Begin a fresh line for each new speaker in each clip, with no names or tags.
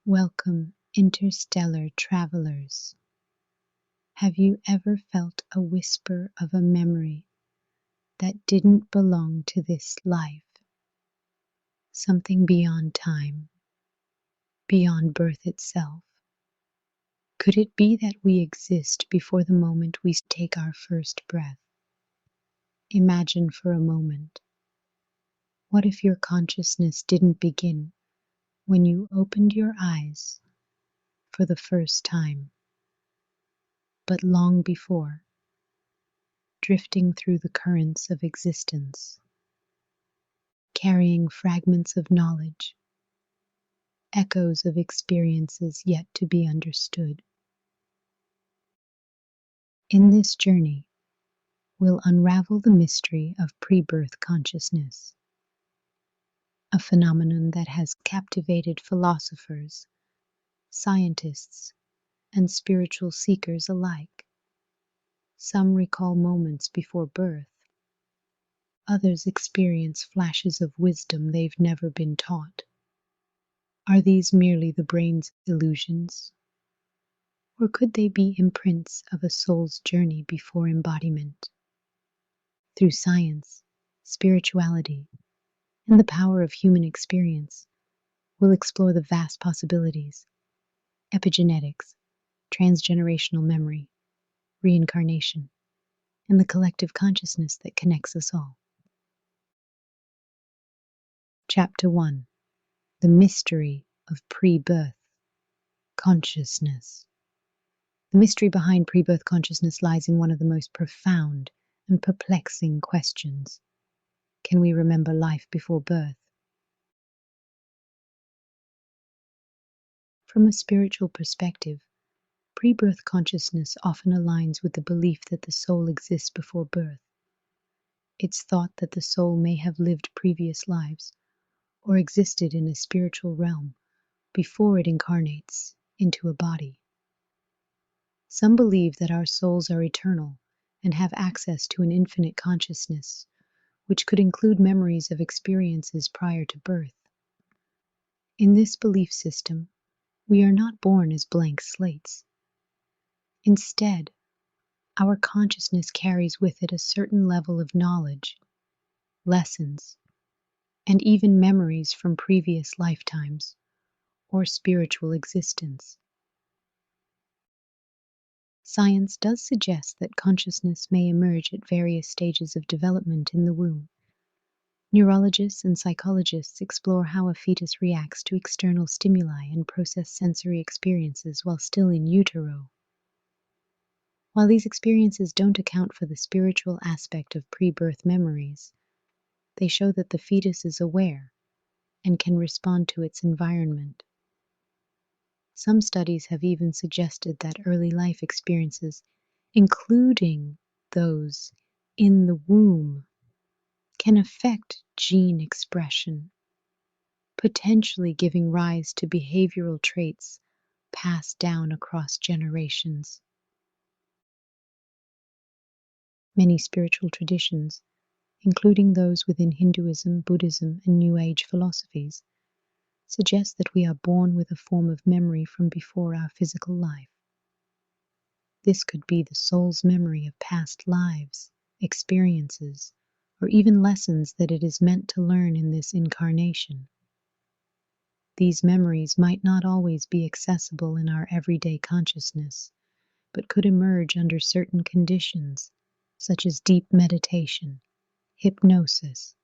Welcome, interstellar travelers. Have you ever felt a whisper of a memory that didn't belong to this life? Something beyond time, beyond birth itself? Could it be that we exist before the moment we take our first breath? Imagine for a moment. What if your consciousness didn't begin when you opened your eyes for the first time, but long before, drifting through the currents of existence, carrying fragments of knowledge, echoes of experiences yet to be understood? In this journey, we'll unravel the mystery of pre-birth consciousness, a phenomenon that has captivated philosophers, scientists, and spiritual seekers alike. Some recall moments before birth. Others experience flashes of wisdom they've never been taught. Are these merely the brain's illusions? Or could they be imprints of a soul's journey before embodiment? Through science, spirituality, and the power of human experience, we'll explore the vast possibilities: epigenetics, transgenerational memory, reincarnation, and the collective consciousness that connects us all. Chapter 1. The Mystery of Pre-Birth Consciousness. The mystery behind pre-birth consciousness lies in one of the most profound and perplexing questions. Can we remember life before birth? From a spiritual perspective, pre-birth consciousness often aligns with the belief that the soul exists before birth. It's thought that the soul may have lived previous lives or existed in a spiritual realm before it incarnates into a body. Some believe that our souls are eternal and have access to an infinite consciousness, which could include memories of experiences prior to birth. In this belief system, we are not born as blank slates. Instead, our consciousness carries with it a certain level of knowledge, lessons, and even memories from previous lifetimes or spiritual existence. Science does suggest that consciousness may emerge at various stages of development in the womb. Neurologists and psychologists explore how a fetus reacts to external stimuli and process sensory experiences while still in utero. While these experiences don't account for the spiritual aspect of pre-birth memories, they show that the fetus is aware and can respond to its environment. Some studies have even suggested that early life experiences, including those in the womb, can affect gene expression, potentially giving rise to behavioral traits passed down across generations. Many spiritual traditions, including those within Hinduism, Buddhism, and New Age philosophies, suggest that we are born with a form of memory from before our physical life. This could be the soul's memory of past lives, experiences, or even lessons that it is meant to learn in this incarnation. These memories might not always be accessible in our everyday consciousness, but could emerge under certain conditions, such as deep meditation, hypnosis,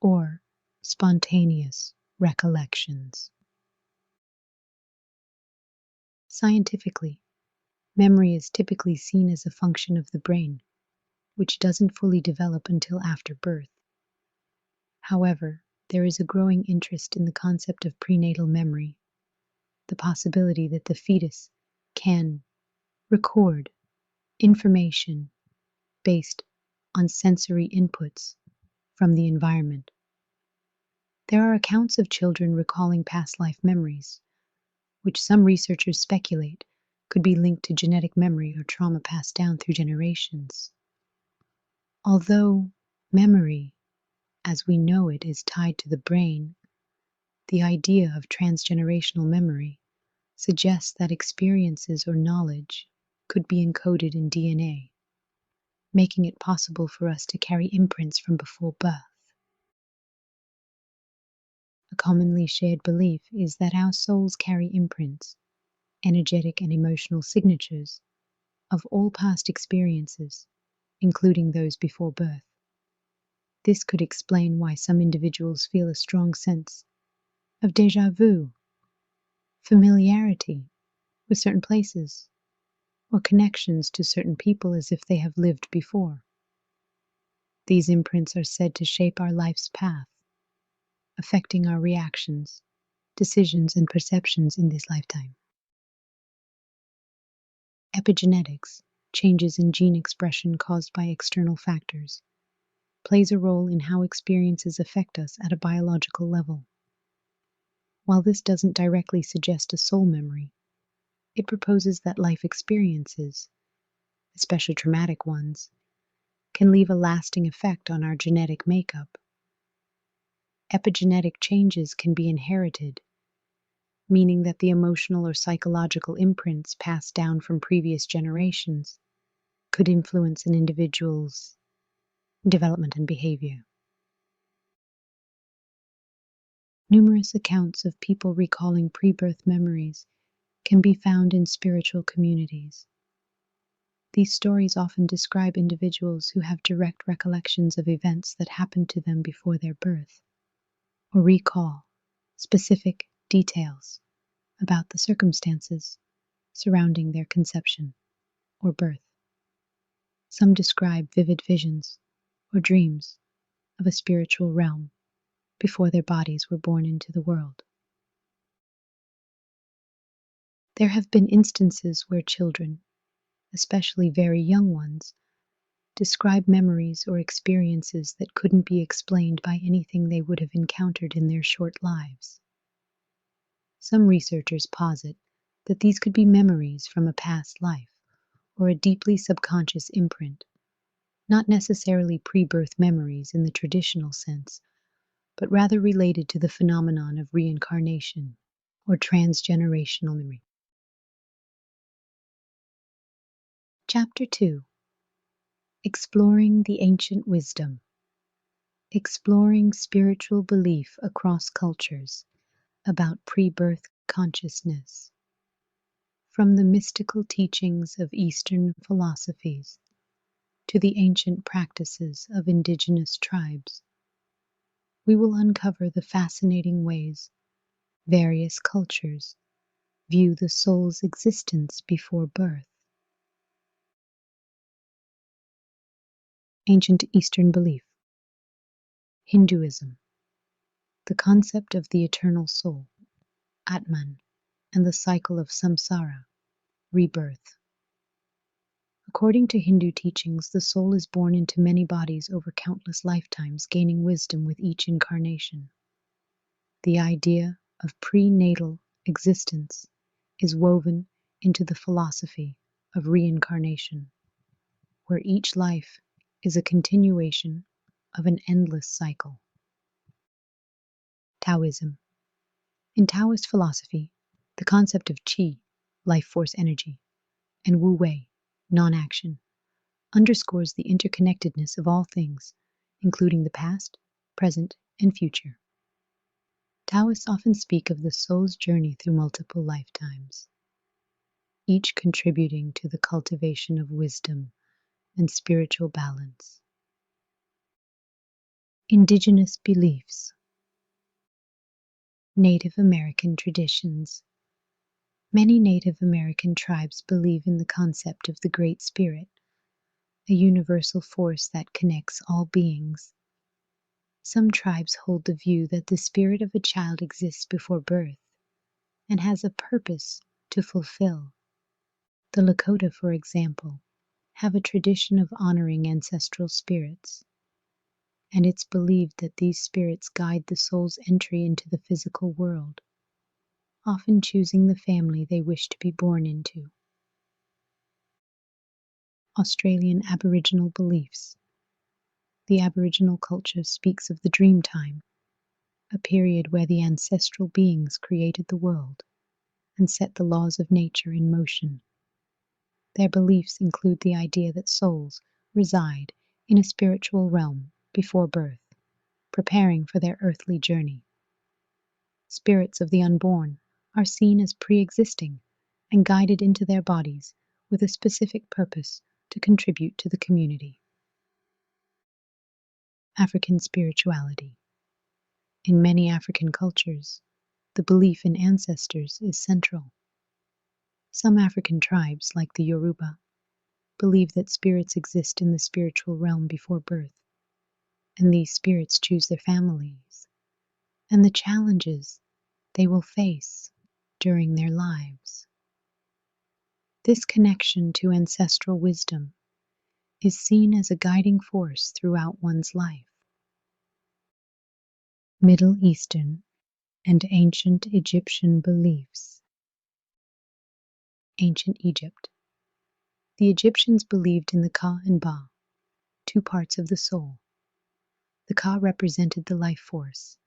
or spontaneous recollections. Scientifically, memory is typically seen as a function of the brain, which doesn't fully develop until after birth. However, there is a growing interest in the concept of prenatal memory, the possibility that the fetus can record information based on sensory inputs from the environment. There are accounts of children recalling past life memories, which some researchers speculate could be linked to genetic memory or trauma passed down through generations. Although memory, as we know it, is tied to the brain, the idea of transgenerational memory suggests that experiences or knowledge could be encoded in DNA, making it possible for us to carry imprints from before birth. A commonly shared belief is that our souls carry imprints, energetic and emotional signatures, of all past experiences, including those before birth. This could explain why some individuals feel a strong sense of déjà vu, familiarity with certain places, or connections to certain people as if they have lived before. These imprints are said to shape our life's path, affecting our reactions, decisions, and perceptions in this lifetime. Epigenetics, changes in gene expression caused by external factors, plays a role in how experiences affect us at a biological level. While this doesn't directly suggest a soul memory, it proposes that life experiences, especially traumatic ones, can leave a lasting effect on our genetic makeup. Epigenetic changes can be inherited, meaning that the emotional or psychological imprints passed down from previous generations could influence an individual's development and behavior. Numerous accounts of people recalling pre-birth memories can be found in spiritual communities. These stories often describe individuals who have direct recollections of events that happened to them before their birth, or recall specific details about the circumstances surrounding their conception or birth. Some describe vivid visions or dreams of a spiritual realm before their bodies were born into the world. There have been instances where children, especially very young ones, describe memories or experiences that couldn't be explained by anything they would have encountered in their short lives. Some researchers posit that these could be memories from a past life or a deeply subconscious imprint, not necessarily pre-birth memories in the traditional sense, but rather related to the phenomenon of reincarnation or transgenerational memory. Chapter 2. Exploring the Ancient Wisdom. Exploring spiritual belief across cultures about pre-birth consciousness. From the mystical teachings of Eastern philosophies to the ancient practices of indigenous tribes, we will uncover the fascinating ways various cultures view the soul's existence before birth. Ancient Eastern belief. Hinduism. The concept of the eternal soul, Atman, and the cycle of samsara, rebirth. According to Hindu teachings, the soul is born into many bodies over countless lifetimes, gaining wisdom with each incarnation. The idea of prenatal existence is woven into the philosophy of reincarnation, where each life is a continuation of an endless cycle. Taoism. In Taoist philosophy, the concept of qi, life force energy, and wu wei, non-action, underscores the interconnectedness of all things, including the past, present, and future. Taoists often speak of the soul's journey through multiple lifetimes, each contributing to the cultivation of wisdom and spiritual balance. Indigenous beliefs. Native American traditions. Many Native American tribes believe in the concept of the Great Spirit, a universal force that connects all beings. Some tribes hold the view that the spirit of a child exists before birth and has a purpose to fulfill. The Lakota, for example, have a tradition of honoring ancestral spirits, and it's believed that these spirits guide the soul's entry into the physical world, often choosing the family they wish to be born into. Australian Aboriginal beliefs. The Aboriginal culture speaks of the dream time, a period where the ancestral beings created the world. and set the laws of nature in motion. Their beliefs include the idea that souls reside in a spiritual realm before birth, preparing for their earthly journey. Spirits of the unborn are seen as pre-existing and guided into their bodies with a specific purpose to contribute to the community. African spirituality. In many African cultures, the belief in ancestors is central. Some African tribes, like the Yoruba, believe that spirits exist in the spiritual realm before birth, and these spirits choose their families and the challenges they will face during their lives. This connection to ancestral wisdom is seen as a guiding force throughout one's life. Middle Eastern and ancient Egyptian beliefs. Ancient Egypt. The Egyptians believed in the Ka and Ba, two parts of the soul. The Ka represented the life force,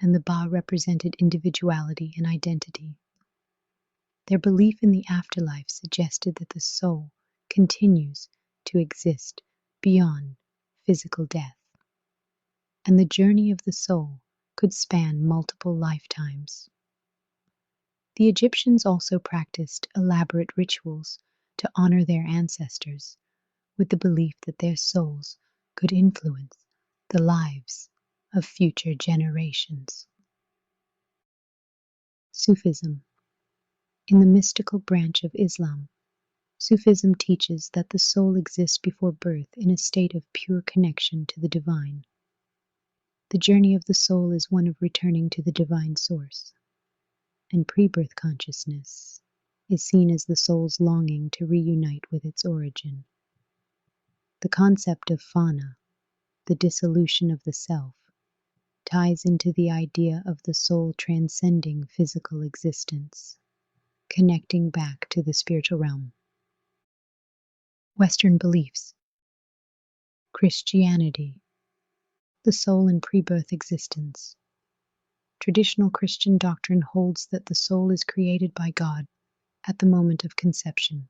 and the Ba represented individuality and identity. Their belief in the afterlife suggested that the soul continues to exist beyond physical death, and the journey of the soul could span multiple lifetimes. The Egyptians also practiced elaborate rituals to honor their ancestors, with the belief that their souls could influence the lives of future generations. Sufism. In the mystical branch of Islam, Sufism teaches that the soul exists before birth in a state of pure connection to the divine. The journey of the soul is one of returning to the divine source, and pre-birth consciousness is seen as the soul's longing to reunite with its origin. The concept of fana, the dissolution of the self, ties into the idea of the soul transcending physical existence, connecting back to the spiritual realm. Western beliefs. Christianity. The soul in pre-birth existence. Traditional Christian doctrine holds that the soul is created by God at the moment of conception.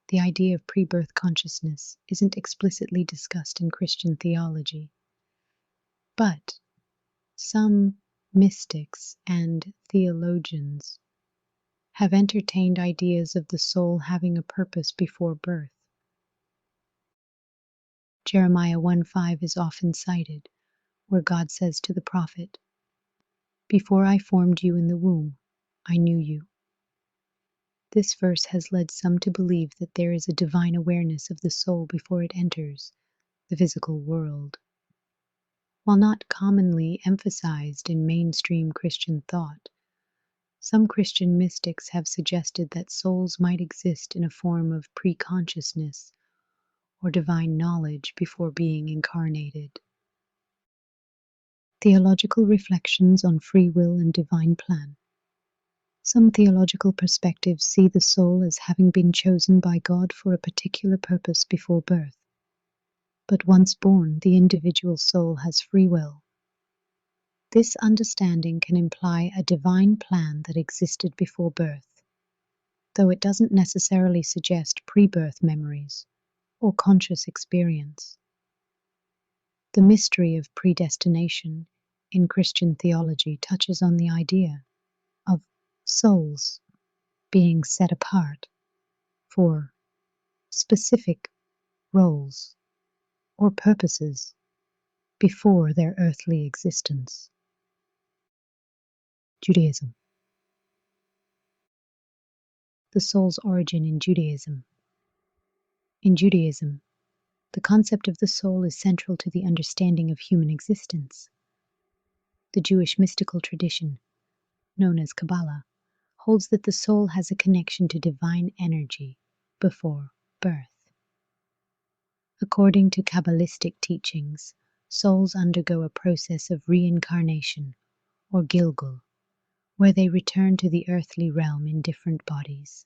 The idea of pre-birth consciousness isn't explicitly discussed in Christian theology, but some mystics and theologians have entertained ideas of the soul having a purpose before birth. Jeremiah 1:5 is often cited, where God says to the prophet, "Before I formed you in the womb, I knew you." This verse has led some to believe that there is a divine awareness of the soul before it enters the physical world. While not commonly emphasized in mainstream Christian thought, some Christian mystics have suggested that souls might exist in a form of pre-consciousness or divine knowledge before being incarnated. Theological reflections on free will and divine plan. Some theological perspectives see the soul as having been chosen by God for a particular purpose before birth. But once born, the individual soul has free will. This understanding can imply a divine plan that existed before birth, though it doesn't necessarily suggest pre-birth memories or conscious experience. The mystery of predestination in Christian theology touches on the idea of souls being set apart for specific roles or purposes before their earthly existence. Judaism. The soul's origin in Judaism. In Judaism, the concept of the soul is central to the understanding of human existence. The Jewish mystical tradition, known as Kabbalah, holds that the soul has a connection to divine energy before birth. According to Kabbalistic teachings, souls undergo a process of reincarnation, or Gilgul, where they return to the earthly realm in different bodies.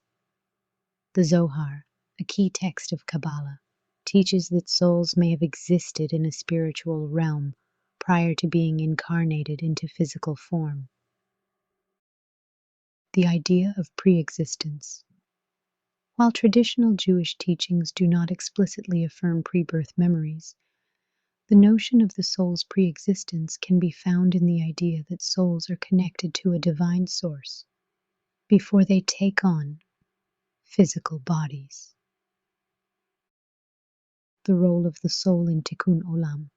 The Zohar, a key text of Kabbalah, teaches that souls may have existed in a spiritual realm prior to being incarnated into physical form. the idea of pre-existence. While traditional Jewish teachings do not explicitly affirm pre-birth memories, the notion of the soul's pre-existence can be found in the idea that souls are connected to a divine source before they take on physical bodies. The role of the soul in Tikkun Olam.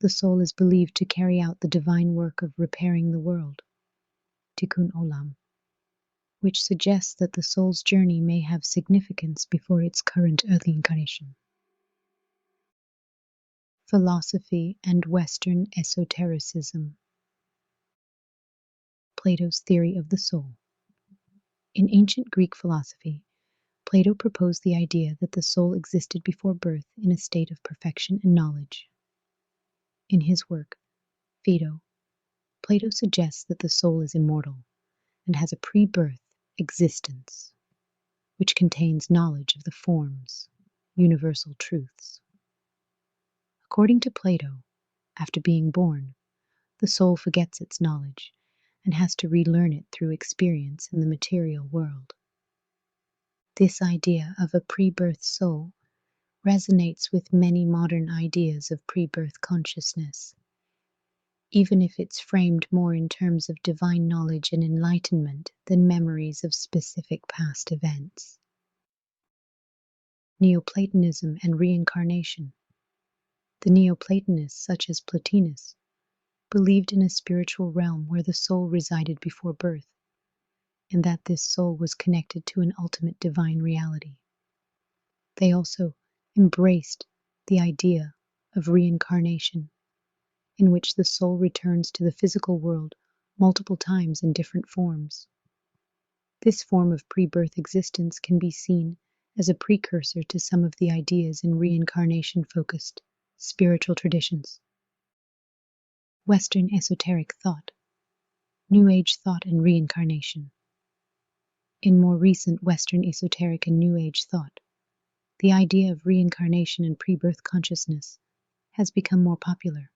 The soul is believed to carry out the divine work of repairing the world, Tikkun Olam, which suggests that the soul's journey may have significance before its current earthly incarnation. Philosophy and Western esotericism. Plato's theory of the soul. In ancient Greek philosophy, Plato proposed the idea that the soul existed before birth in a state of perfection and knowledge. In his work, Phaedo, Plato suggests that the soul is immortal and has a pre-birth existence, which contains knowledge of the forms, universal truths. According to Plato, after being born, the soul forgets its knowledge and has to relearn it through experience in the material world. This idea of a pre-birth soul resonates with many modern ideas of pre-birth consciousness, even if it's framed more in terms of divine knowledge and enlightenment than memories of specific past events. Neoplatonism and reincarnation. The Neoplatonists, such as Plotinus, believed in a spiritual realm where the soul resided before birth, and that this soul was connected to an ultimate divine reality. They also embraced the idea of reincarnation, in which the soul returns to the physical world multiple times in different forms. This form of pre-birth existence can be seen as a precursor to some of the ideas in reincarnation-focused spiritual traditions. Western esoteric thought, New Age thought and reincarnation. In more recent Western esoteric and New Age thought, the idea of reincarnation and pre-birth consciousness has become more popular,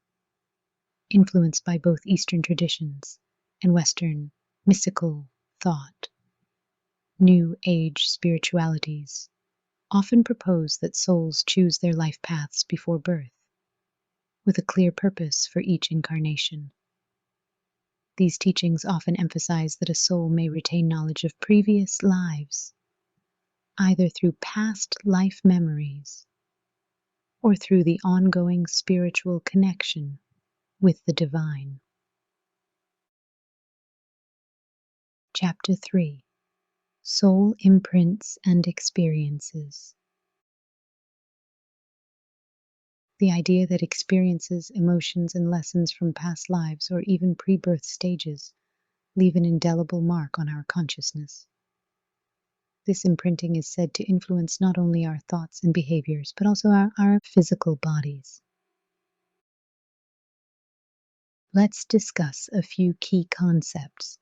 influenced by both Eastern traditions and Western mystical thought. New Age spiritualities often propose that souls choose their life paths before birth, with a clear purpose for each incarnation. These teachings often emphasize that a soul may retain knowledge of previous lives, either through past life memories or through the ongoing spiritual connection with the divine. Chapter 3. Soul Imprints and Experiences. The idea that experiences, emotions, and lessons from past lives or even pre-birth stages leave an indelible mark on our consciousness. This imprinting is said to influence not only our thoughts and behaviors, but also our physical bodies. Let's discuss a few key concepts.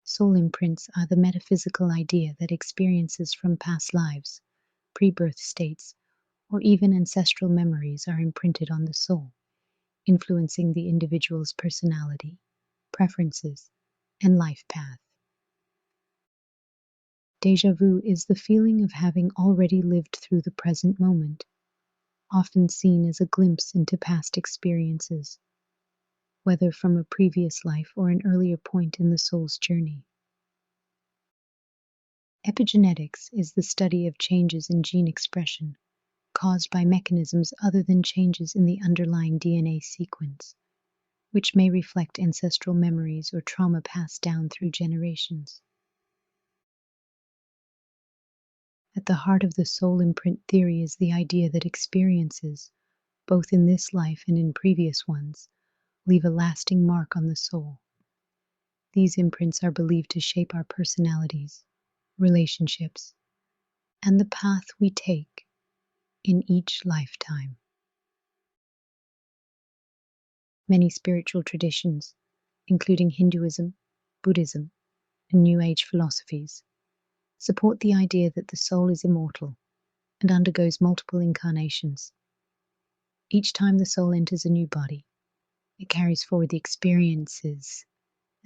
Soul imprints are the metaphysical idea that experiences from past lives, pre-birth states, or even ancestral memories are imprinted on the soul, influencing the individual's personality, preferences, and life path. Déjà vu is the feeling of having already lived through the present moment, often seen as a glimpse into past experiences, whether from a previous life or an earlier point in the soul's journey. Epigenetics is the study of changes in gene expression caused by mechanisms other than changes in the underlying DNA sequence, which may reflect ancestral memories or trauma passed down through generations. At the heart of the soul imprint theory is the idea that experiences, both in this life and in previous ones, leave a lasting mark on the soul. These imprints are believed to shape our personalities, relationships, and the path we take in each lifetime. Many spiritual traditions, including Hinduism, Buddhism, and New Age philosophies, support the idea that the soul is immortal and undergoes multiple incarnations. Each time the soul enters a new body, it carries forward the experiences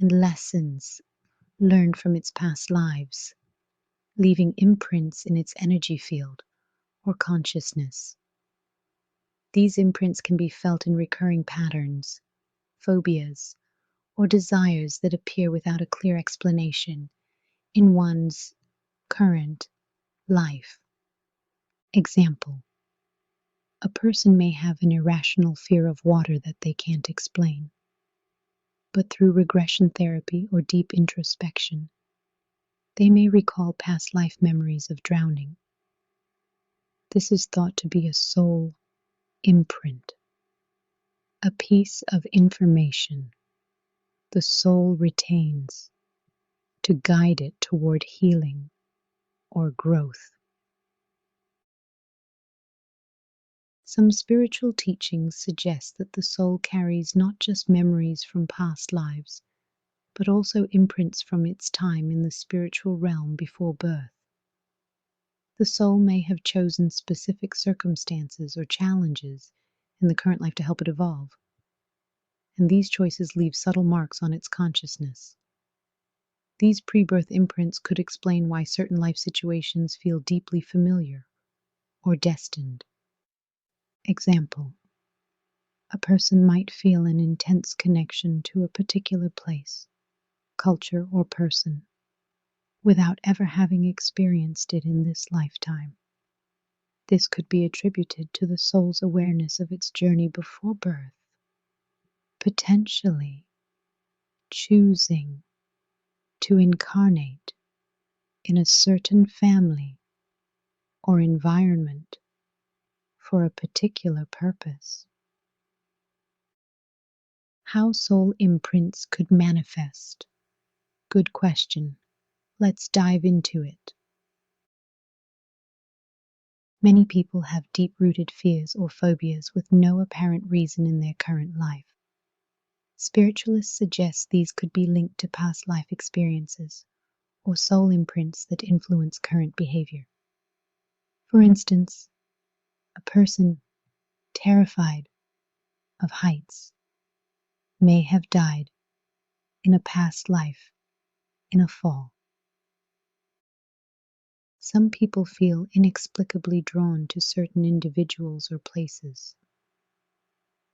and lessons learned from its past lives, leaving imprints in its energy field or consciousness. These imprints can be felt in recurring patterns, phobias, or desires that appear without a clear explanation in one's current life. Example: a person may have an irrational fear of water that they can't explain, but through regression therapy or deep introspection, they may recall past life memories of drowning. This is thought to be a soul imprint, a piece of information the soul retains to guide it toward healing or growth. Some spiritual teachings suggest that the soul carries not just memories from past lives, but also imprints from its time in the spiritual realm before birth. The soul may have chosen specific circumstances or challenges in the current life to help it evolve, and these choices leave subtle marks on its consciousness. These pre-birth imprints could explain why certain life situations feel deeply familiar or destined. Example: a person might feel an intense connection to a particular place, culture, or person without ever having experienced it in this lifetime. This could be attributed to the soul's awareness of its journey before birth, potentially choosing to incarnate in a certain family or environment for a particular purpose. How soul imprints could manifest? Good question. Let's dive into it. Many people have deep-rooted fears or phobias with no apparent reason in their current life. Spiritualists suggest these could be linked to past life experiences or soul imprints that influence current behavior. For instance, a person terrified of heights may have died in a past life in a fall. Some people feel inexplicably drawn to certain individuals or places.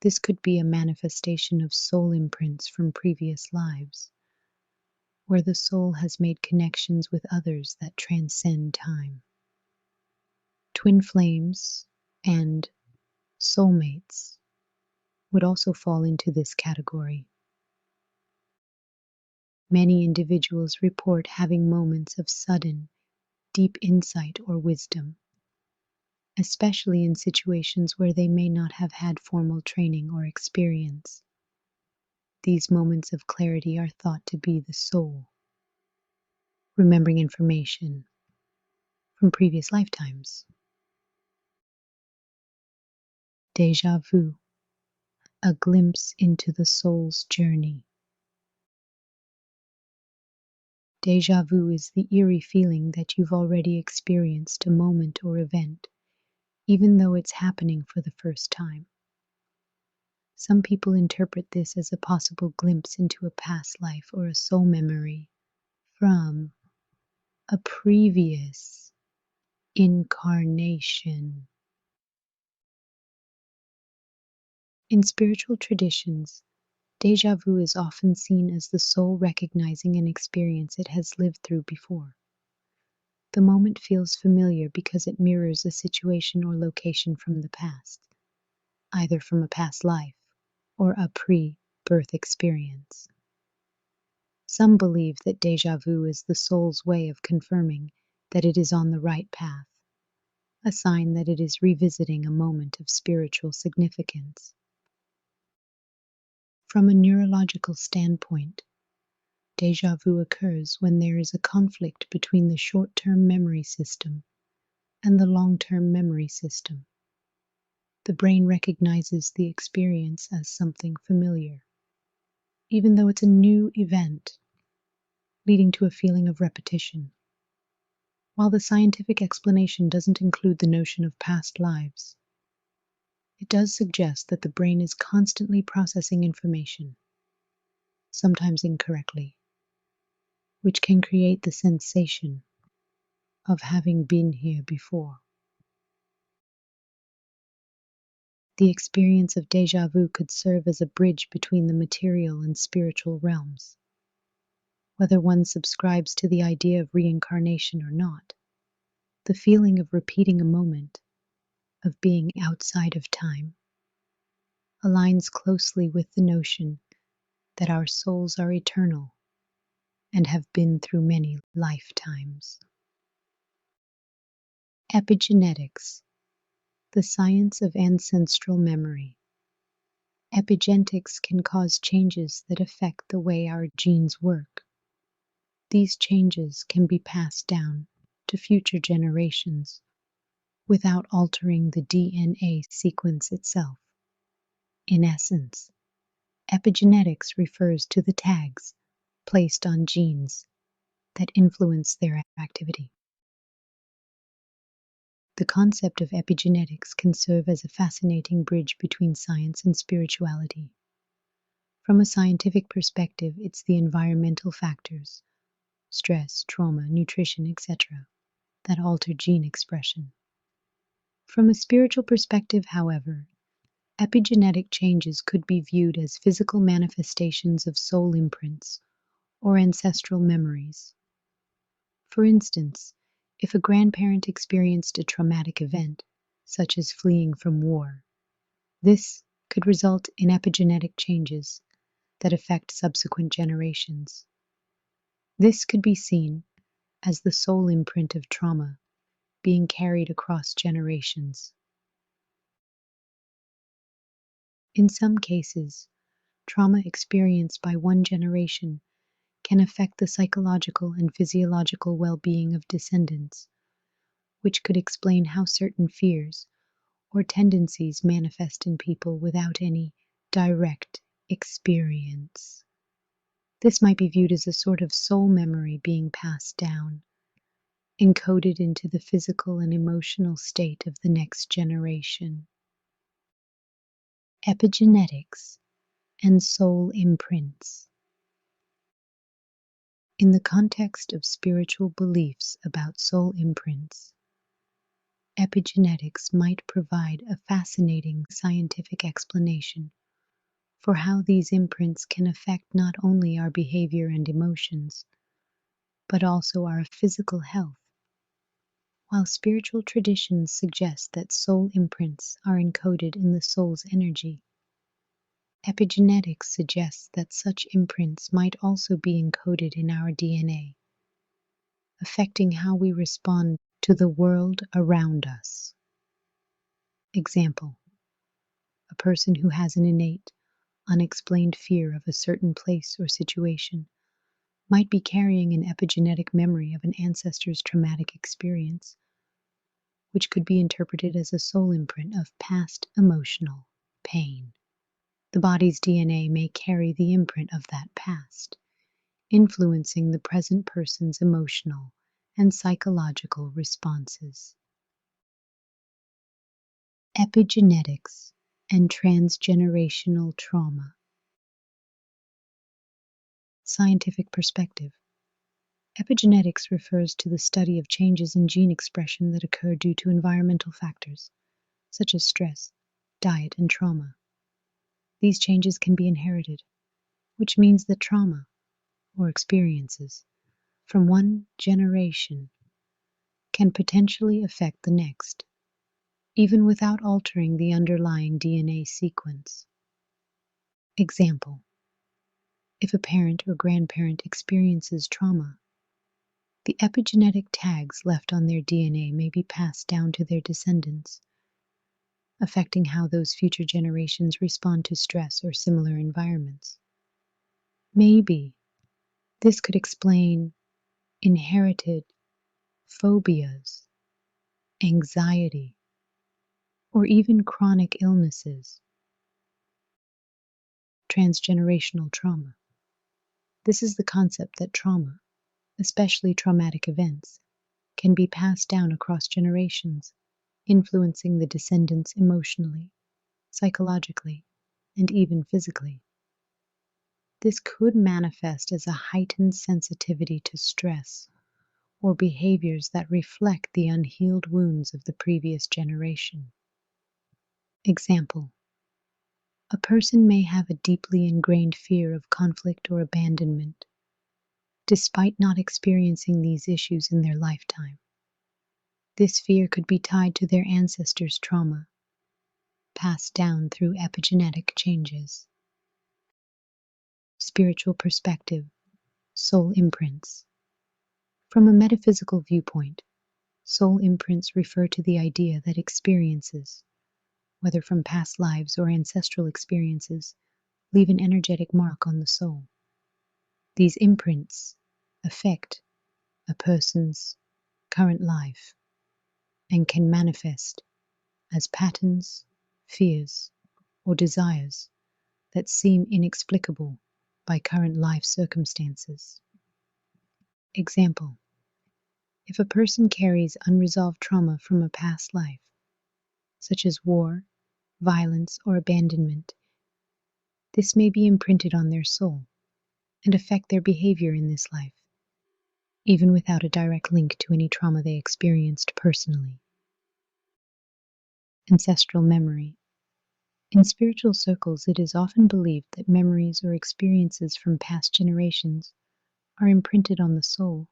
This could be a manifestation of soul imprints from previous lives, where the soul has made connections with others that transcend time. Twin flames and soulmates would also fall into this category. Many individuals report having moments of sudden, deep insight or wisdom, especially in situations where they may not have had formal training or experience. These moments of clarity are thought to be the soul remembering information from previous lifetimes. Déjà vu, a glimpse into the soul's journey. Déjà vu is the eerie feeling that you've already experienced a moment or event, even though it's happening for the first time. Some people interpret this as a possible glimpse into a past life or a soul memory from a previous incarnation. In spiritual traditions, déjà vu is often seen as the soul recognizing an experience it has lived through before. The moment feels familiar because it mirrors a situation or location from the past, either from a past life or a pre-birth experience. Some believe that déjà vu is the soul's way of confirming that it is on the right path, a sign that it is revisiting a moment of spiritual significance. From a neurological standpoint, déjà vu occurs when there is a conflict between the short-term memory system and the long-term memory system. The brain recognizes the experience as something familiar, even though it's a new event, leading to a feeling of repetition. While the scientific explanation doesn't include the notion of past lives, it does suggest that the brain is constantly processing information, sometimes incorrectly, which can create the sensation of having been here before. The experience of déjà vu could serve as a bridge between the material and spiritual realms. Whether one subscribes to the idea of reincarnation or not, the feeling of repeating a moment, of being outside of time, aligns closely with the notion that our souls are eternal and have been through many lifetimes. Epigenetics, the science of ancestral memory. Epigenetics can cause changes that affect the way our genes work. These changes can be passed down to future generations without altering the DNA sequence itself. In essence, epigenetics refers to the tags placed on genes that influence their activity. The concept of epigenetics can serve as a fascinating bridge between science and spirituality. From a scientific perspective, it's the environmental factors, stress, trauma, nutrition, etc., that alter gene expression. From a spiritual perspective, however, epigenetic changes could be viewed as physical manifestations of soul imprints or ancestral memories. For instance, if a grandparent experienced a traumatic event, such as fleeing from war, this could result in epigenetic changes that affect subsequent generations. This could be seen as the soul imprint of trauma being carried across generations. In some cases, trauma experienced by one generation can affect the psychological and physiological well-being of descendants, which could explain how certain fears or tendencies manifest in people without any direct experience. This might be viewed as a sort of soul memory being passed down, encoded into the physical and emotional state of the next generation. Epigenetics and soul imprints. In the context of spiritual beliefs about soul imprints, epigenetics might provide a fascinating scientific explanation for how these imprints can affect not only our behavior and emotions, but also our physical health. While spiritual traditions suggest that soul imprints are encoded in the soul's energy, epigenetics suggests that such imprints might also be encoded in our DNA, affecting how we respond to the world around us. Example: a person who has an innate, unexplained fear of a certain place or situation might be carrying an epigenetic memory of an ancestor's traumatic experience, which could be interpreted as a soul imprint of past emotional pain. The body's DNA may carry the imprint of that past, influencing the present person's emotional and psychological responses. Epigenetics and transgenerational trauma. Scientific perspective. Epigenetics refers to the study of changes in gene expression that occur due to environmental factors, such as stress, diet, and trauma. These changes can be inherited, which means that trauma, or experiences, from one generation can potentially affect the next, even without altering the underlying DNA sequence. Example: if a parent or grandparent experiences trauma, the epigenetic tags left on their DNA may be passed down to their descendants, affecting how those future generations respond to stress or similar environments. Maybe this could explain inherited phobias, anxiety, or even chronic illnesses. Transgenerational trauma. This is the concept that trauma, especially traumatic events, can be passed down across generations, influencing the descendants emotionally, psychologically, and even physically. This could manifest as a heightened sensitivity to stress or behaviors that reflect the unhealed wounds of the previous generation. Example: a person may have a deeply ingrained fear of conflict or abandonment, despite not experiencing these issues in their lifetime. This fear could be tied to their ancestors' trauma, passed down through epigenetic changes. Spiritual perspective, soul imprints. From a metaphysical viewpoint, soul imprints refer to the idea that experiences, whether from past lives or ancestral experiences, leave an energetic mark on the soul. These imprints affect a person's current life and can manifest as patterns, fears, or desires that seem inexplicable by current life circumstances. Example: if a person carries unresolved trauma from a past life, such as war, violence, or abandonment, this may be imprinted on their soul and affect their behavior in this life, even without a direct link to any trauma they experienced personally. Ancestral memory. In spiritual circles, it is often believed that memories or experiences from past generations are imprinted on the soul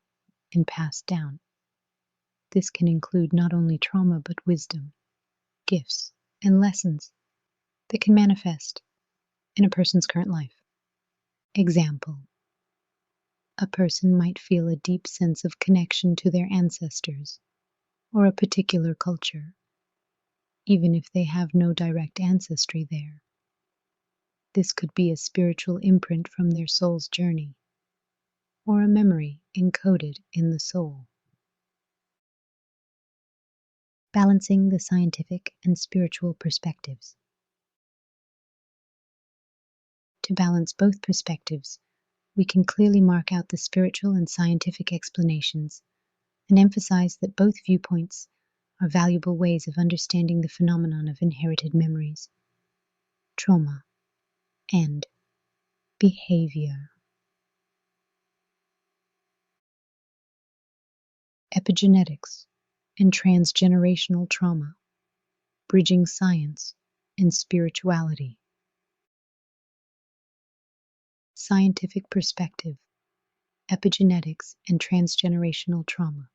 and passed down. This can include not only trauma but wisdom, gifts, and lessons that can manifest in a person's current life. Example: a person might feel a deep sense of connection to their ancestors or a particular culture, even if they have no direct ancestry there. This could be a spiritual imprint from their soul's journey, or a memory encoded in the soul. Balancing the scientific and spiritual perspectives. To balance both perspectives, we can clearly mark out the spiritual and scientific explanations and emphasize that both viewpoints are valuable ways of understanding the phenomenon of inherited memories, trauma, and behavior. Epigenetics and transgenerational trauma, bridging science and spirituality. Scientific perspective, epigenetics and transgenerational trauma.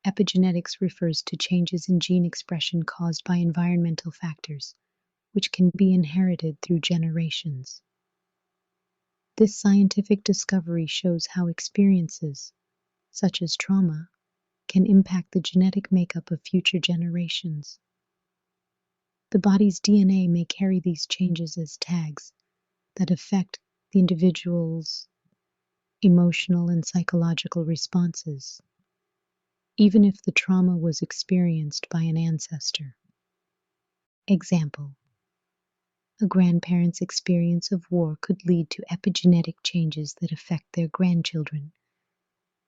Epigenetics refers to changes in gene expression caused by environmental factors, which can be inherited through generations. This scientific discovery shows how experiences, such as trauma, can impact the genetic makeup of future generations. The body's DNA may carry these changes as tags that affect the individual's emotional and psychological responses, even if the trauma was experienced by an ancestor. Example: a grandparent's experience of war could lead to epigenetic changes that affect their grandchildren,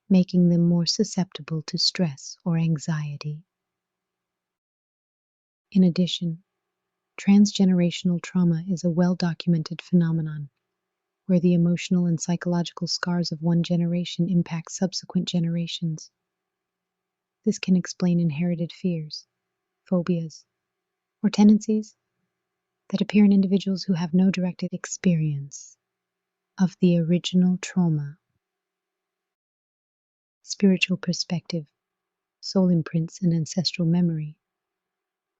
making them more susceptible to stress or anxiety. In addition, transgenerational trauma is a well-documented phenomenon where the emotional and psychological scars of one generation impact subsequent generations. This can explain inherited fears, phobias, or tendencies that appear in individuals who have no direct experience of the original trauma. Spiritual perspective, soul imprints, and ancestral memory.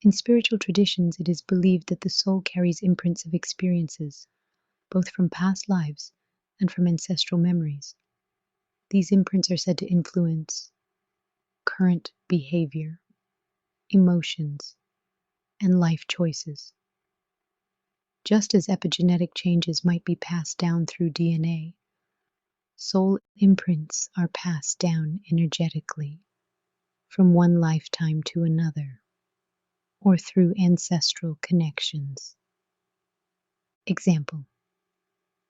In spiritual traditions, it is believed that the soul carries imprints of experiences, both from past lives and from ancestral memories. These imprints are said to influence current behavior, emotions, and life choices. Just as epigenetic changes might be passed down through DNA, soul imprints are passed down energetically from one lifetime to another, or through ancestral connections. Example: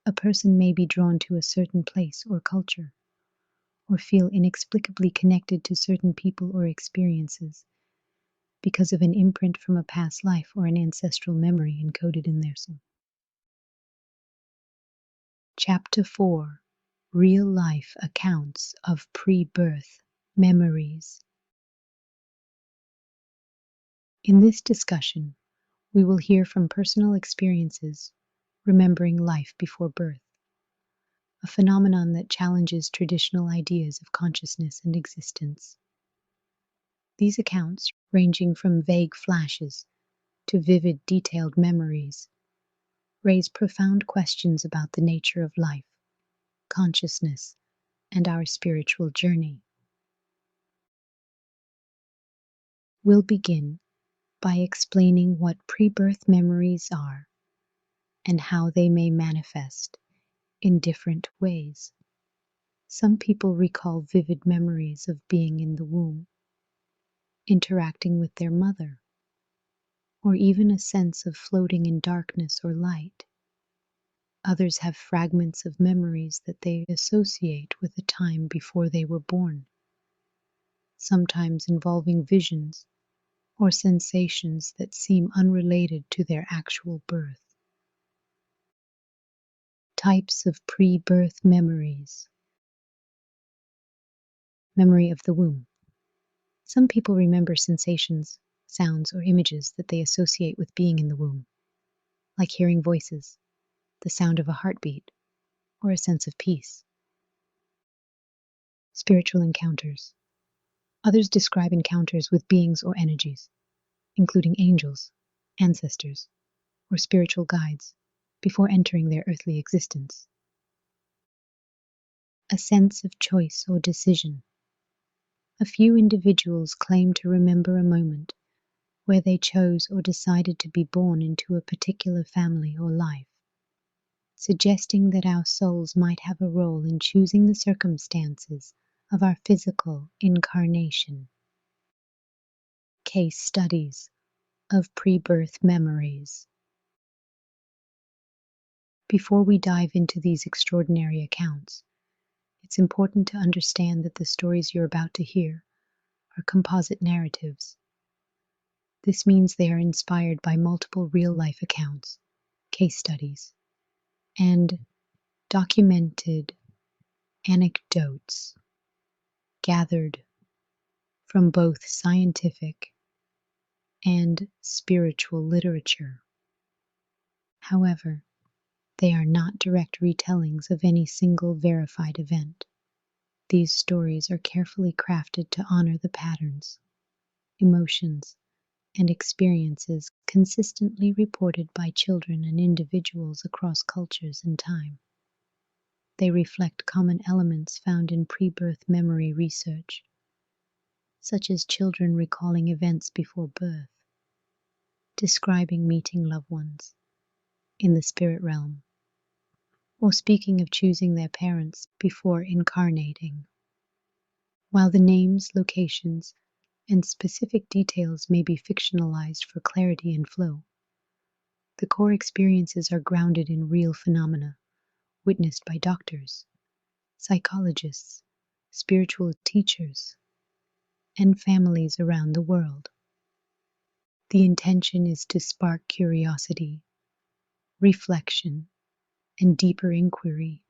a person may be drawn to a certain place or culture, or feel inexplicably connected to certain people or experiences because of an imprint from a past life or an ancestral memory encoded in their soul. Chapter 4: Real-life accounts of pre-birth memories. In this discussion, we will hear from personal experiences remembering life before birth, a phenomenon that challenges traditional ideas of consciousness and existence. These accounts, ranging from vague flashes to vivid, detailed memories, raise profound questions about the nature of life, consciousness, and our spiritual journey. We'll begin by explaining what pre-birth memories are and how they may manifest in different ways. Some people recall vivid memories of being in the womb, interacting with their mother, or even a sense of floating in darkness or light. Others have fragments of memories that they associate with a time before they were born, sometimes involving visions or sensations that seem unrelated to their actual birth. Types of pre-birth memories. Memory of the womb. Some people remember sensations, sounds, or images that they associate with being in the womb, like hearing voices, the sound of a heartbeat, or a sense of peace. Spiritual encounters. Others describe encounters with beings or energies, including angels, ancestors, or spiritual guides, before entering their earthly existence. A sense of choice or decision. A few individuals claim to remember a moment where they chose or decided to be born into a particular family or life, suggesting that our souls might have a role in choosing the circumstances of our physical incarnation. Case studies of pre-birth memories. Before we dive into these extraordinary accounts, it's important to understand that the stories you're about to hear are composite narratives. This means they are inspired by multiple real-life accounts, case studies, and documented anecdotes gathered from both scientific and spiritual literature. However, they are not direct retellings of any single verified event. These stories are carefully crafted to honor the patterns, emotions, and experiences consistently reported by children and individuals across cultures and time. They reflect common elements found in pre-birth memory research, such as children recalling events before birth, describing meeting loved ones in the spirit realm, or speaking of choosing their parents before incarnating. While the names, locations, and specific details may be fictionalized for clarity and flow, the core experiences are grounded in real phenomena witnessed by doctors, psychologists, spiritual teachers, and families around the world. The intention is to spark curiosity, reflection, and deeper inquiry,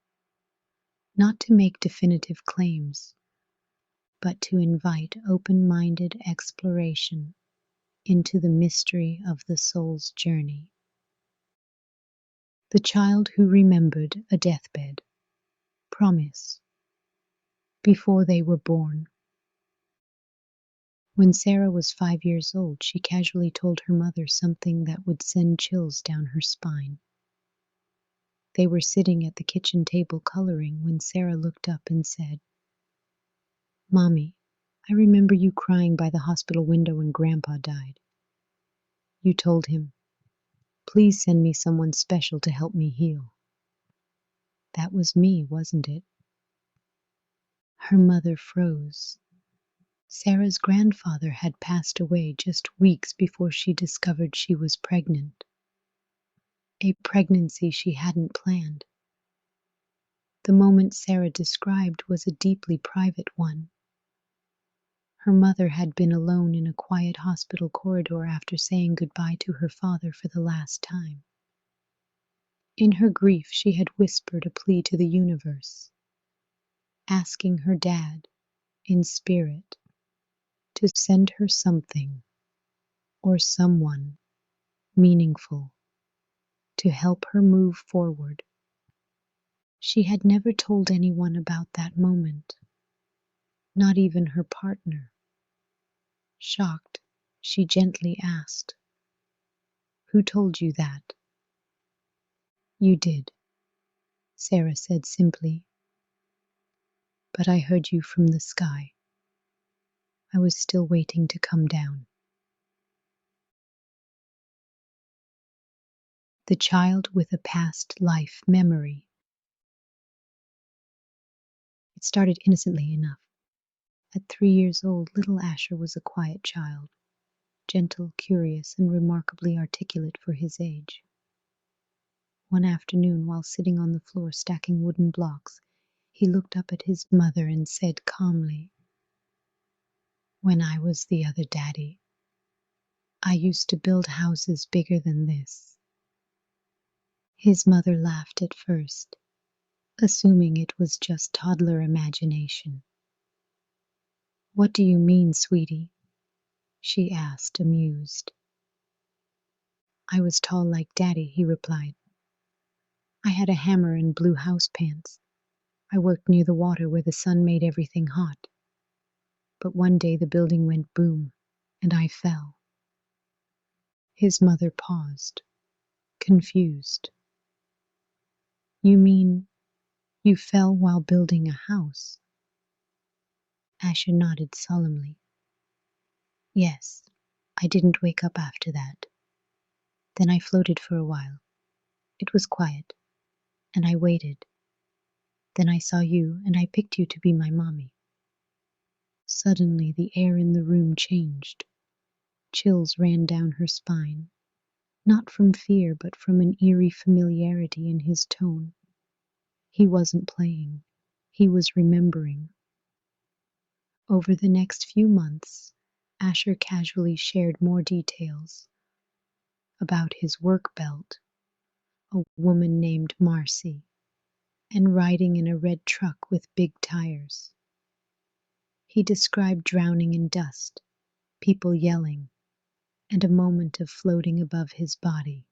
not to make definitive claims, but to invite open-minded exploration into the mystery of the soul's journey. The child who remembered a deathbed. Promise. Before they were born. When Sarah was 5 years old, she casually told her mother something that would send chills down her spine. They were sitting at the kitchen table coloring when Sarah looked up and said, "Mommy, I remember you crying by the hospital window when Grandpa died. You told him, 'Please send me someone special to help me heal.' That was me, wasn't it?" Her mother froze. Sarah's grandfather had passed away just weeks before she discovered she was pregnant. A pregnancy she hadn't planned. The moment Sarah described was a deeply private one. Her mother had been alone in a quiet hospital corridor after saying goodbye to her father for the last time. In her grief, she had whispered a plea to the universe, asking her dad, in spirit, to send her something or someone meaningful to help her move forward. She had never told anyone about that moment, not even her partner. Shocked, she gently asked, "Who told you that?" "You did," Sarah said simply. "But I heard you from the sky. I was still waiting to come down." The child with a past life memory. It started innocently enough. At 3 years old, little Asher was a quiet child, gentle, curious, and remarkably articulate for his age. One afternoon, while sitting on the floor stacking wooden blocks, he looked up at his mother and said calmly, "When I was the other daddy, I used to build houses bigger than this." His mother laughed at first, assuming it was just toddler imagination. "What do you mean, sweetie?" she asked, amused. "I was tall like Daddy," he replied. "I had a hammer and blue house pants. I worked near the water where the sun made everything hot. But one day the building went boom, and I fell." His mother paused, confused. "You mean you fell while building a house?" Asher nodded solemnly. "Yes, I didn't wake up after that. Then I floated for a while. It was quiet, and I waited. Then I saw you, and I picked you to be my mommy." Suddenly the air in the room changed. Chills ran down her spine, not from fear, but from an eerie familiarity in his tone. He wasn't playing. He was remembering. Over the next few months, Asher casually shared more details about his work belt, a woman named Marcy, and riding in a red truck with big tires. He described drowning in dust, people yelling, and a moment of floating above his body.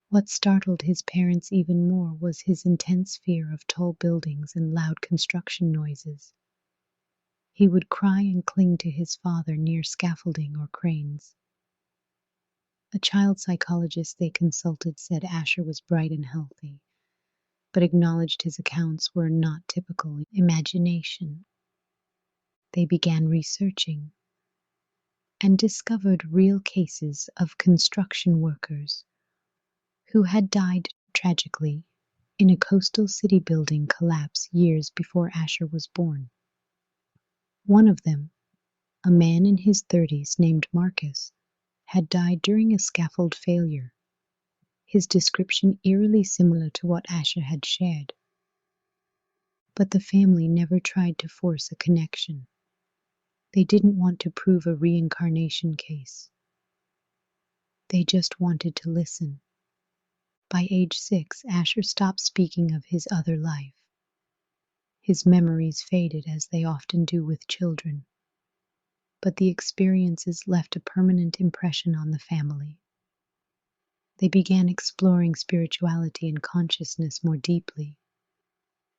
What startled his parents even more was his intense fear of tall buildings and loud construction noises. He would cry and cling to his father near scaffolding or cranes. A child psychologist they consulted said Asher was bright and healthy, but acknowledged his accounts were not typical imagination. They began researching and discovered real cases of construction workers who had died tragically in a coastal city building collapse years before Asher was born. One of them, a man in his 30s named Marcus, had died during a scaffold failure, his description eerily similar to what Asher had shared. But the family never tried to force a connection. They didn't want to prove a reincarnation case. They just wanted to listen. By age 6, Asher stopped speaking of his other life. His memories faded, as they often do with children. But the experiences left a permanent impression on the family. They began exploring spirituality and consciousness more deeply,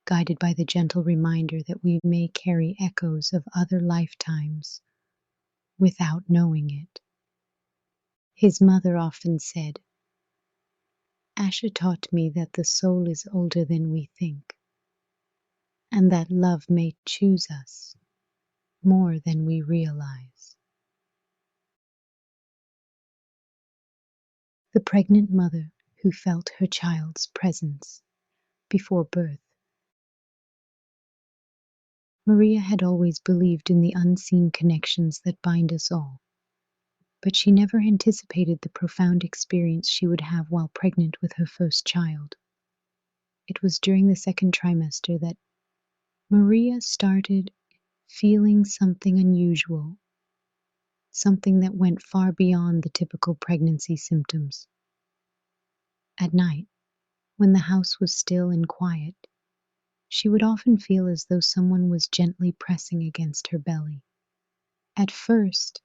guided by the gentle reminder that we may carry echoes of other lifetimes without knowing it. His mother often said, "Asher taught me that the soul is older than we think, and that love may choose us more than we realize." The pregnant mother who felt her child's presence before birth. Maria had always believed in the unseen connections that bind us all, but she never anticipated the profound experience she would have while pregnant with her first child. It was during the second trimester that Maria started feeling something unusual, something that went far beyond the typical pregnancy symptoms. At night, When the house was still and quiet, she would often feel as though someone was gently pressing against her belly. At first,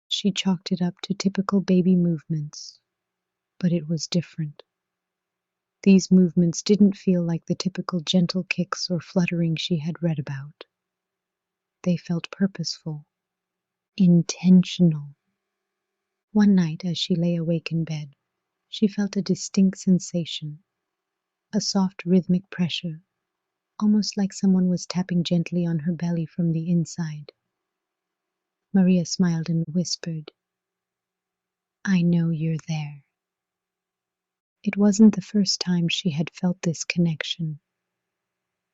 she chalked it up to typical baby movements, but it was different. These movements didn't feel like the typical gentle kicks or fluttering she had read about. They felt purposeful, intentional. One night, as she lay awake in bed, she felt a distinct sensation, a soft rhythmic pressure, almost like someone was tapping gently on her belly from the inside. Maria smiled and whispered, "I know you're there." It wasn't the first time she had felt this connection,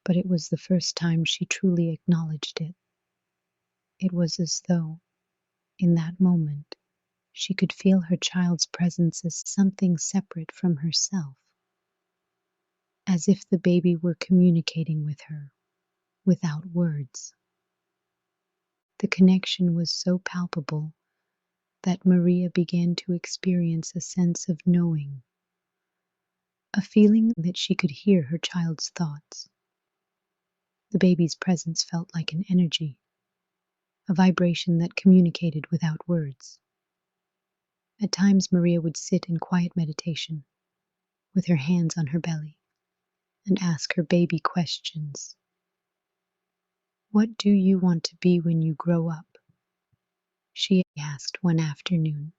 but it was the first time she truly acknowledged it. It was as though, in that moment, she could feel her child's presence as something separate from herself, as if the baby were communicating with her, without words. The connection was so palpable that Maria began to experience a sense of knowing, a feeling that she could hear her child's thoughts. The baby's presence felt like an energy, a vibration that communicated without words. At times, Maria would sit in quiet meditation, with her hands on her belly, and ask her baby questions. "What do you want to be when you grow up?" she asked one afternoon,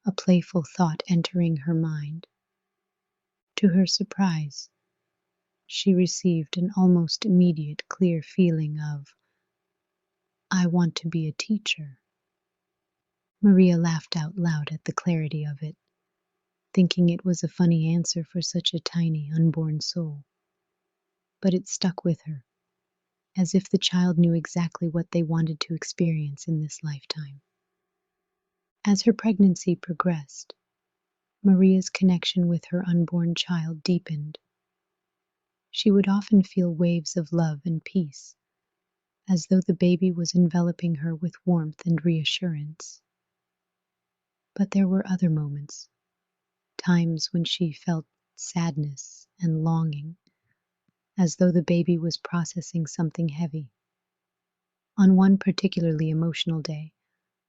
a playful thought entering her mind. To her surprise, she received an almost immediate clear feeling of, "I want to be a teacher." Maria laughed out loud at the clarity of it, thinking it was a funny answer for such a tiny, unborn soul. But it stuck with her, as if the child knew exactly what they wanted to experience in this lifetime. As her pregnancy progressed, Maria's connection with her unborn child deepened. She would often feel waves of love and peace, as though the baby was enveloping her with warmth and reassurance. But there were other moments, times when she felt sadness and longing, as though the baby was processing something heavy. On one particularly emotional day,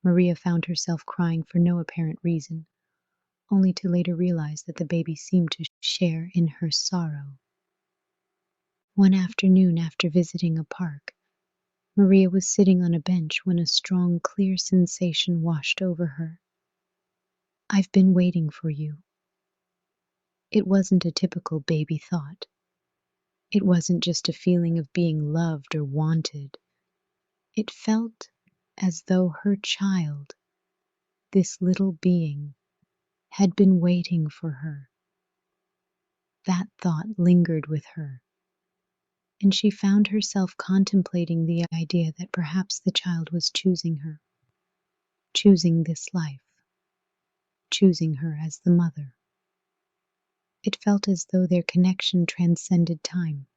Maria found herself crying for no apparent reason, only to later realize that the baby seemed to share in her sorrow. One afternoon, after visiting a park, Maria was sitting on a bench when a strong, clear sensation washed over her. "I've been waiting for you." It wasn't a typical baby thought. It wasn't just a feeling of being loved or wanted. It felt as though her child, this little being, had been waiting for her. That thought lingered with her, and she found herself contemplating the idea that perhaps the child was choosing her, choosing this life, choosing her as the mother. It felt as though their connection transcended time,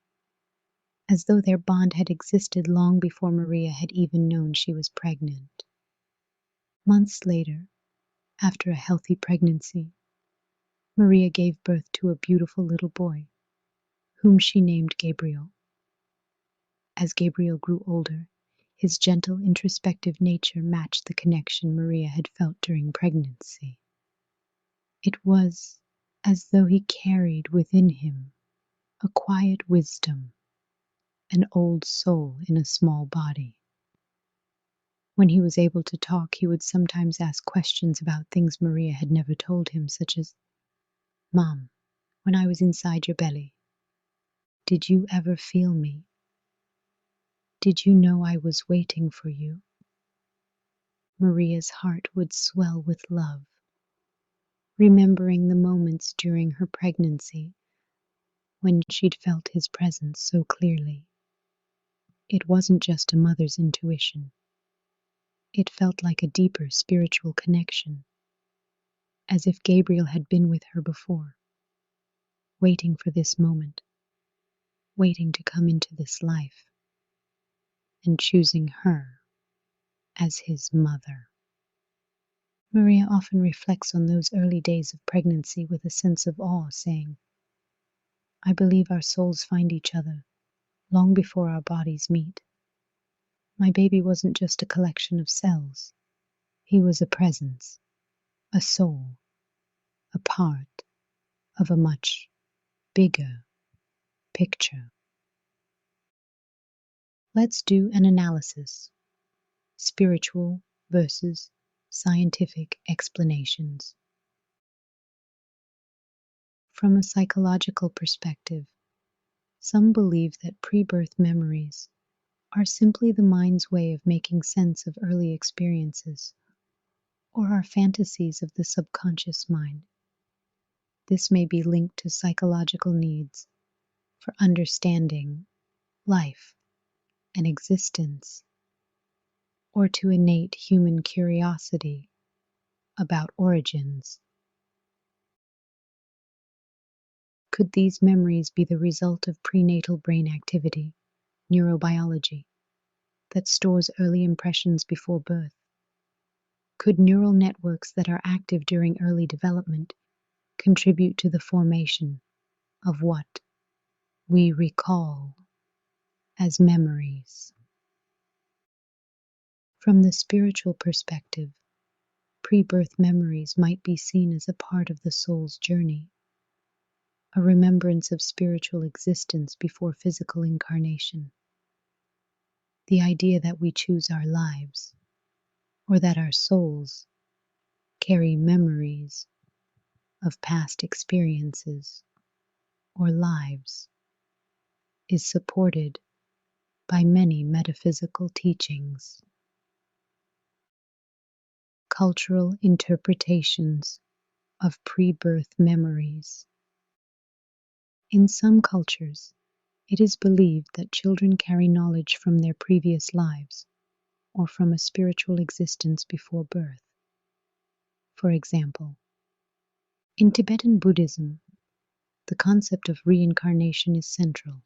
as though their bond had existed long before Maria had even known she was pregnant. Months later, after a healthy pregnancy, Maria gave birth to a beautiful little boy, whom she named Gabriel. As Gabriel grew older, his gentle, introspective nature matched the connection Maria had felt during pregnancy. It was as though he carried within him a quiet wisdom, an old soul in a small body. When he was able to talk, he would sometimes ask questions about things Maria had never told him, such as, "Mom, when I was inside your belly, did you ever feel me? Did you know I was waiting for you?" Maria's heart would swell with love, remembering the moments during her pregnancy when she'd felt his presence so clearly. It wasn't just a mother's intuition. It felt like a deeper spiritual connection, as if Gabriel had been with her before, waiting for this moment, waiting to come into this life, and choosing her as his mother. Maria often reflects on those early days of pregnancy with a sense of awe, saying, I believe our souls find each other long before our bodies meet. My baby wasn't just a collection of cells. He was a presence, a soul, a part of a much bigger picture. Let's do an analysis. Spiritual versus scientific explanations. From a psychological perspective, some believe that pre-birth memories are simply the mind's way of making sense of early experiences, or are fantasies of the subconscious mind. This may be linked to psychological needs for understanding life and existence, or to innate human curiosity about origins. Could these memories be the result of prenatal brain activity, neurobiology, that stores early impressions before birth? Could neural networks that are active during early development contribute to the formation of what we recall as memories? From the spiritual perspective, pre-birth memories might be seen as a part of the soul's journey, a remembrance of spiritual existence before physical incarnation. The idea that we choose our lives, or that our souls carry memories of past experiences or lives, is supported by many metaphysical teachings. Cultural interpretations of pre-birth memories. In some cultures, it is believed that children carry knowledge from their previous lives or from a spiritual existence before birth. For example, in Tibetan Buddhism, the concept of reincarnation is central,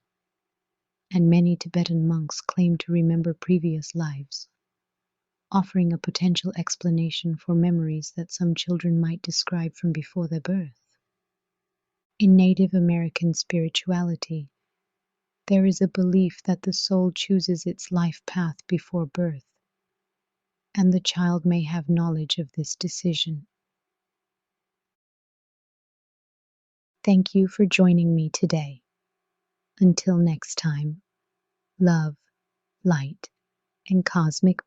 and many Tibetan monks claim to remember previous lives, offering a potential explanation for memories that some children might describe from before their birth. In Native American spirituality, there is a belief that the soul chooses its life path before birth, and the child may have knowledge of this decision. Thank you for joining me today. Until next time, love, light, and cosmic